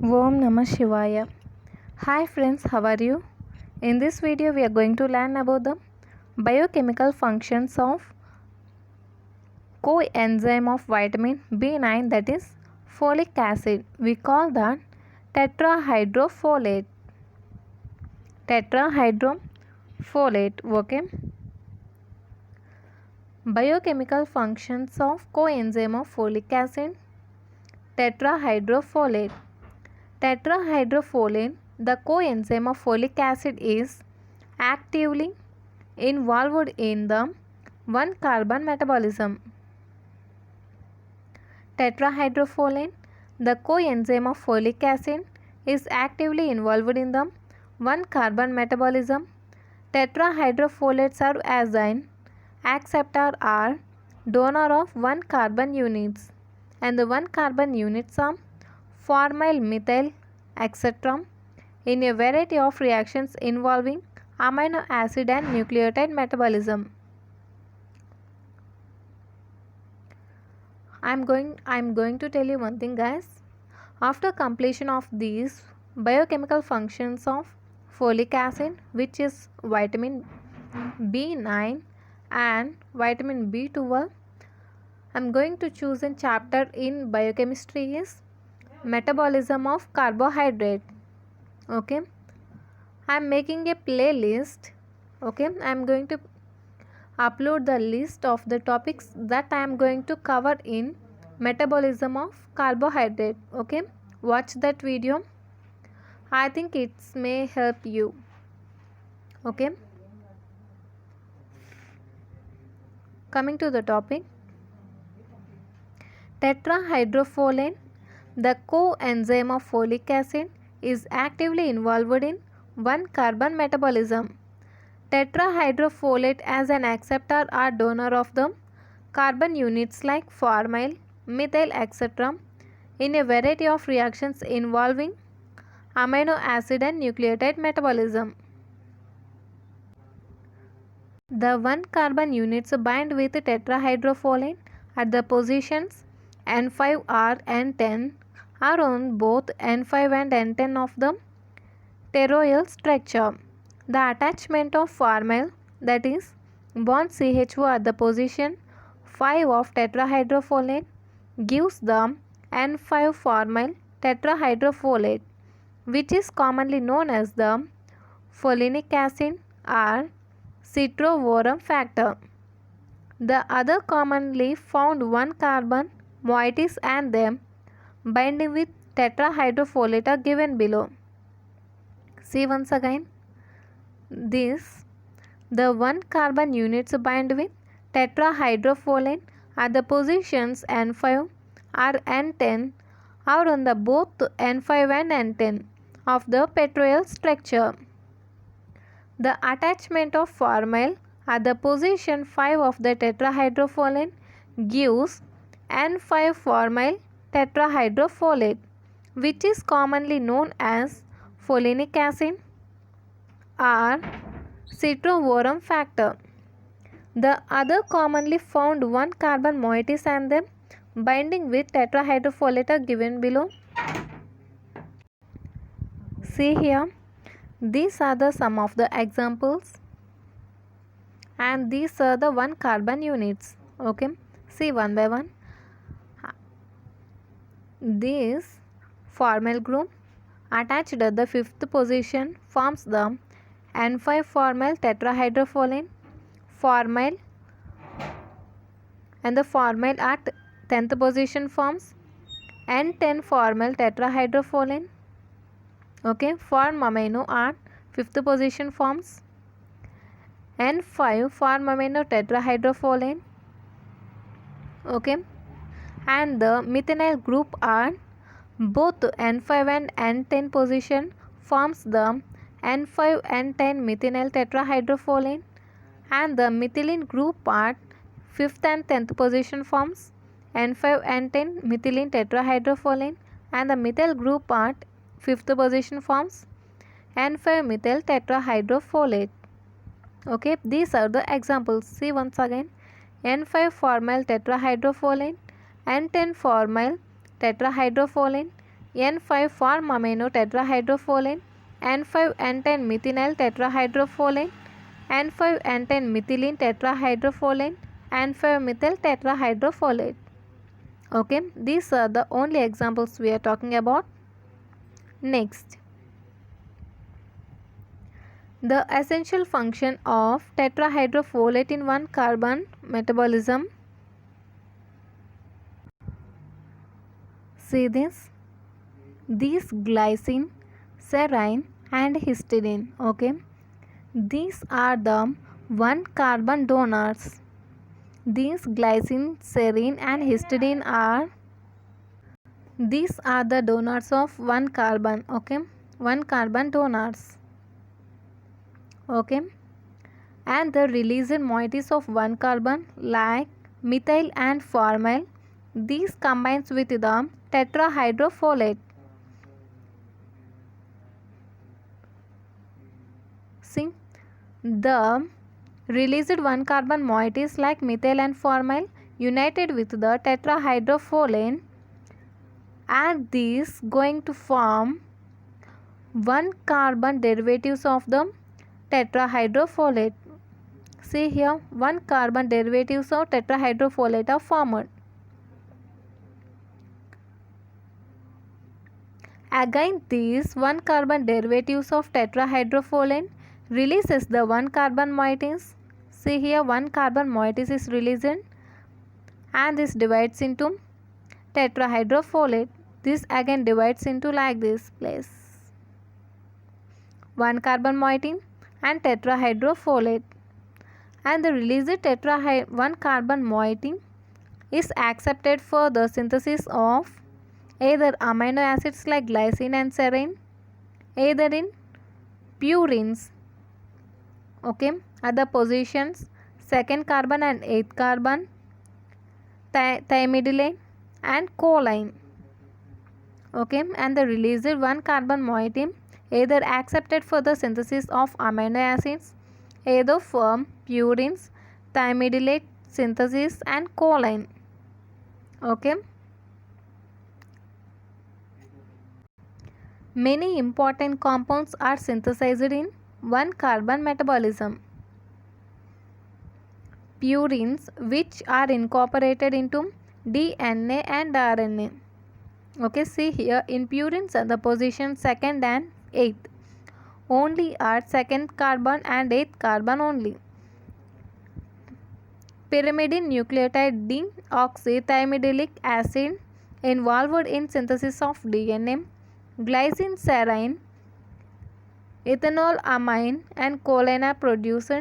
Om Namah Shivaya. Hi friends, how are you? In this video we are going to learn about the biochemical functions of coenzyme of vitamin B9, that is folic acid. We call that tetrahydrofolate. Tetrahydrofolate, okay? Biochemical functions of coenzyme of folic acid. Tetrahydrofolate. Tetrahydrofolate, the coenzyme of folic acid, is actively involved in the 1-carbon metabolism. Tetrahydrofolate, the coenzyme of folic acid, is actively involved in the 1-carbon metabolism. Tetrahydrofolate serve as an acceptor or donor of 1-carbon units, and the 1-carbon units are formyl, methyl, etc. in a variety of reactions involving amino acid and nucleotide metabolism. I'm going to tell you one thing, guys. After completion of these biochemical functions of folic acid, which is vitamin B9 and vitamin B12, I'm going to choose a chapter in biochemistry is metabolism of carbohydrate. Okay, I'm making a playlist. Okay, I'm going to upload the list of the topics that I am going to cover in metabolism of carbohydrate. Okay, watch that video. I think it may help you. Okay, coming to the topic, tetrahydrofolate, the coenzyme of folic acid, is actively involved in 1-carbon metabolism. Tetrahydrofolate as an acceptor or donor of the carbon units like formyl, methyl, etc. in a variety of reactions involving amino acid and nucleotide metabolism. The 1-carbon units bind with tetrahydrofolate at the positions N5 or N10 are on both N5 and N10 of the toroidal structure. The attachment of formyl, that is bond CHO at the position 5 of tetrahydrofolate, gives the N5 formyl tetrahydrofolate, which is commonly known as the folinic acid or citrovorum factor. The other commonly found 1-carbon moieties and them binding with tetrahydrofolate are given below. See once again, the 1-carbon units bind with tetrahydrofolate at the positions N5 or N10 are on the both N5 and N10 of the petroyal structure. The attachment of formyl at the position 5 of the tetrahydrofolate gives N5 formyl tetrahydrofolate, which is commonly known as folinic acid or citrovorum factor. The other commonly found 1-carbon moieties and them binding with tetrahydrofolate are given below. See here, these are the some of the examples, and these are the 1-carbon units. Okay, see one by one. This formyl group attached at the 5th position forms the N5 formyl tetrahydrofolate, formyl, and the formyl at 10th position forms N10 formyl tetrahydrofolate. Okay, form amino at 5th position forms N5 form amino tetrahydrofolate. Okay, and the methynyl group at both N5 and N10 position forms the N5 N10 methynyl tetrahydrofolate, and the methylene group at 5th and 10th position forms N5 N10 methylene tetrahydrofolate, and the methyl group at 5th position forms N5 methyl tetrahydrofolate. Okay, these are the examples. See once again, N5 formyl tetrahydrofolate, N10 formyl tetrahydrofolate, N5-formamino tetrahydrofolate, N5-N10 methinyl tetrahydrofolate, N5-N10 methylene tetrahydrofolate, N5-methyl tetrahydrofolate. Okay, these are the only examples we are talking about. Next, the essential function of tetrahydrofolate in 1-carbon metabolism. See this, these glycine, serine and histidine. Okay, these are the 1-carbon donors. These glycine, serine and histidine are the donors of 1-carbon. Okay, 1-carbon donors. Okay, and the released moieties of 1-carbon like methyl and formyl, these combines with the tetrahydrofolate. See, the released 1-carbon moieties like methyl and formyl united with the tetrahydrofolate, and these going to form 1-carbon derivatives of the tetrahydrofolate. See here, 1-carbon derivatives of tetrahydrofolate are formed. Again, these 1-carbon derivatives of tetrahydrofolate releases the 1-carbon moieties. See here, 1-carbon moieties is released and this divides into tetrahydrofolate. This again divides into like this place, 1-carbon moiety and tetrahydrofolate, and the released 1-carbon moiety is accepted for the synthesis of either amino acids like glycine and serine, either in purines. Okay, other positions 2nd carbon and 8th carbon, thymidylate and choline. Okay, and the released 1-carbon moiety either accepted for the synthesis of amino acids, either from purines, thymidylate synthesis and choline. Okay, many important compounds are synthesized in 1-carbon metabolism. Purines, which are incorporated into DNA and RNA. Okay, see here, in purines the position 2nd and 8th only are 2nd carbon and 8th carbon only. Pyrimidine nucleotide deoxythymidyllic acid involved in synthesis of DNA, glycine, serine, ethanolamine and choline are produced.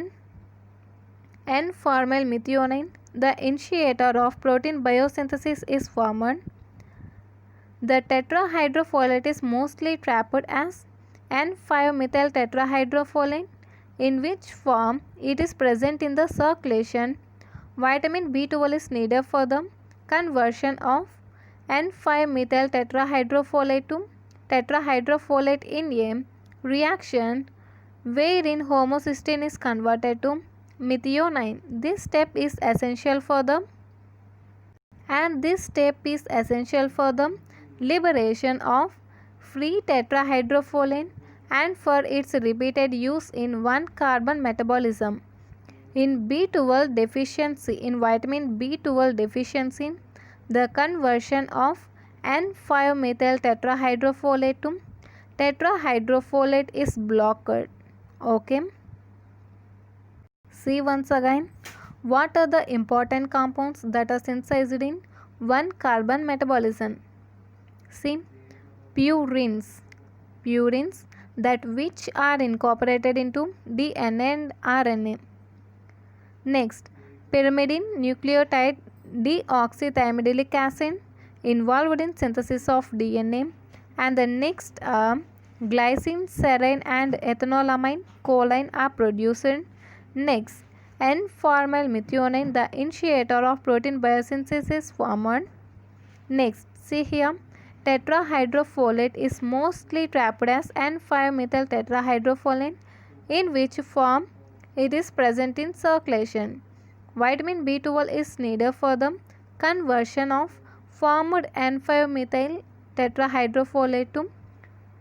N-formyl methionine, the initiator of protein biosynthesis, is formed. The tetrahydrofolate is mostly trapped as N5-methyl tetrahydrofolate, in which form it is present in the circulation. Vitamin B12 is needed for the conversion of N5-methyl tetrahydrofolate to tetrahydrofolate in a reaction wherein homocysteine is converted to methionine. This step is essential for the liberation of free tetrahydrofolate and for its repeated use in 1-carbon metabolism. In B12 deficiency, in vitamin B12 deficiency, the conversion of N5-methyl tetrahydrofolate to tetrahydrofolate is blocked. Okay. See once again, what are the important compounds that are synthesized in 1-carbon metabolism? See, purines that which are incorporated into DNA and RNA. Next, pyrimidine nucleotide deoxythymidyllic acid involved in synthesis of DNA, and the next glycine, serine and ethanolamine choline are produced. Next, N-formyl methionine, the initiator of protein biosynthesis, is formed. Next, see here, tetrahydrofolate is mostly trapped as N5-methyl tetrahydrofolate, in which form it is present in circulation. Vitamin B12 is needed for the conversion of formed N5-methyl tetrahydrofolate to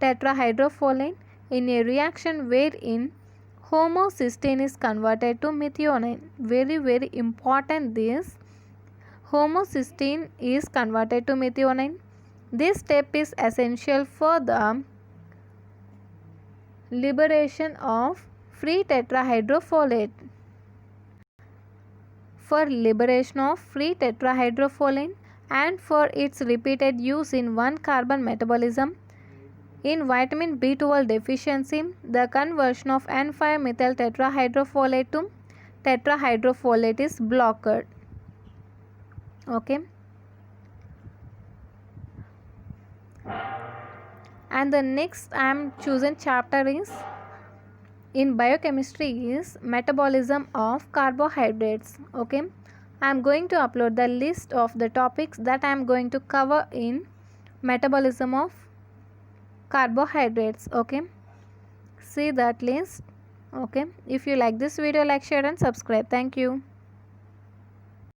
tetrahydrofolate in a reaction wherein homocysteine is converted to methionine. Very important, this homocysteine is converted to methionine. This step is essential for the liberation of free tetrahydrofolate. For liberation of free tetrahydrofolate and for its repeated use in 1-carbon metabolism in vitamin B12 deficiency, the conversion of N5-methyl tetrahydrofolate to tetrahydrofolate is blocked. Okay. And the next I am chosen chapter is in biochemistry is metabolism of carbohydrates. Okay. I am going to upload the list of the topics that I am going to cover in metabolism of carbohydrates. Okay. See that list. Okay. If you like this video, like, share and subscribe. Thank you.